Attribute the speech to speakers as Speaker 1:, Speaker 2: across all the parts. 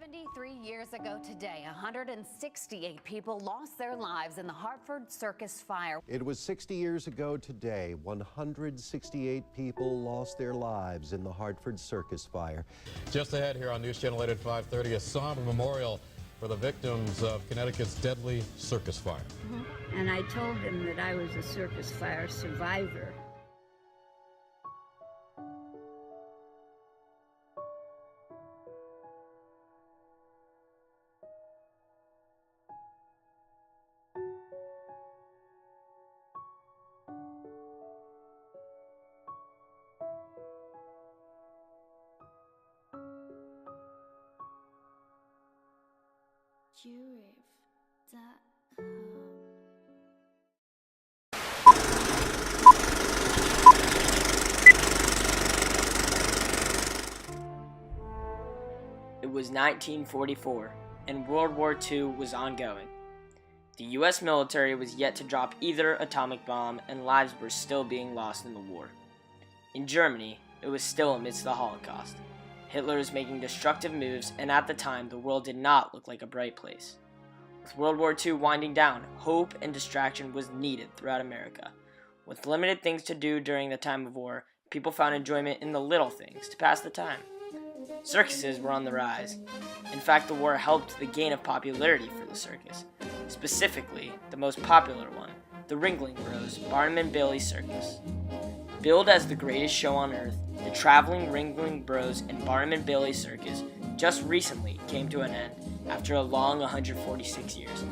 Speaker 1: 73 years ago today, 168 people lost their lives in the Hartford Circus fire.
Speaker 2: It was 60 years ago today, 168 people lost their lives in the Hartford Circus fire.
Speaker 3: Just ahead here on News Channel 8 at 5:30, a somber memorial for the victims of Connecticut's deadly circus fire.
Speaker 4: And I told him that I was a circus fire survivor.
Speaker 5: It was 1944, and World War II was ongoing. The U.S. military was yet to drop either atomic bomb, and lives were still being lost in the war. In Germany, it was still amidst the Holocaust. Hitler was making destructive moves, and at the time, the world did not look like a bright place. With World War II winding down, hope and distraction was needed throughout America. With limited things to do during the time of war, people found enjoyment in the little things to pass the time. Circuses were on the rise. In fact, the war helped the gain of popularity for the circus. Specifically, the most popular one, the Ringling Bros Barnum and Bailey Circus. Billed as the greatest show on earth, the traveling Ringling Bros and Barnum and Bailey Circus just recently came to an end after a long 146 years.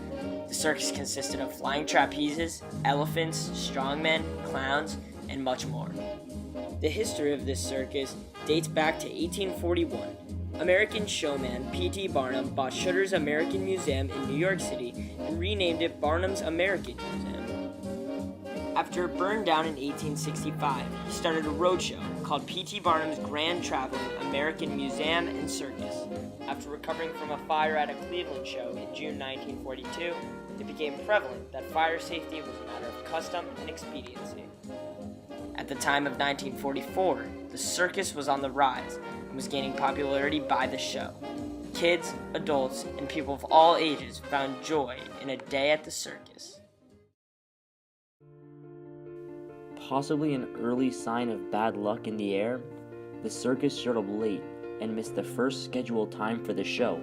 Speaker 5: The circus consisted of flying trapezes, elephants, strongmen, clowns, and much more. The history of this circus dates back to 1841. American showman P.T. Barnum bought Shutter's American Museum in New York City and renamed it Barnum's American Museum. After it burned down in 1865, he started a roadshow called P.T. Barnum's Grand Traveling American Museum and Circus. After recovering from a fire at a Cleveland show in June 1942, it became prevalent that fire safety was a matter of custom and expediency. At the time of 1944, the circus was on the rise and was gaining popularity by the show. Kids, adults, and people of all ages found joy in a day at the circus.
Speaker 6: Possibly an early sign of bad luck in the air, the circus showed up late and missed the first scheduled time for the show.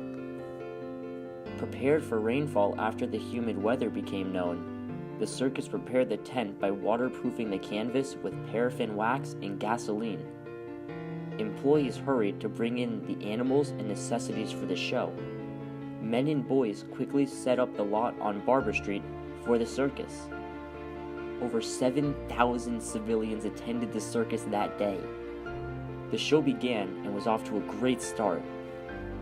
Speaker 6: Prepared for rainfall after the humid weather became known, the circus prepared the tent by waterproofing the canvas with paraffin wax and gasoline. Employees hurried to bring in the animals and necessities for the show. Men and boys quickly set up the lot on Barber Street for the circus. Over 7,000 civilians attended the circus that day. The show began and was off to a great start.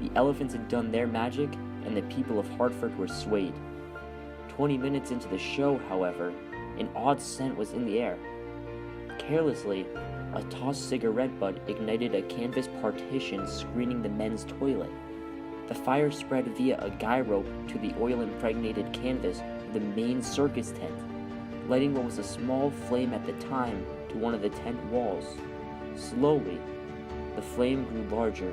Speaker 6: The elephants had done their magic, and the people of Hartford were swayed. 20 minutes into the show, however, an odd scent was in the air. Carelessly, a tossed cigarette butt ignited a canvas partition screening the men's toilet. The fire spread via a guy rope to the oil-impregnated canvas of the main circus tent, lighting what was a small flame at the time to one of the tent walls. Slowly, the flame grew larger,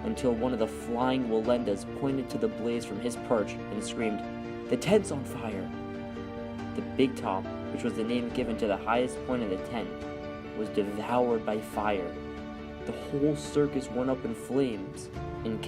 Speaker 6: until one of the flying Walendas pointed to the blaze from his perch and screamed, "The tent's on fire!" The Big Top, which was the name given to the highest point of the tent, was devoured by fire. The whole circus went up in flames, and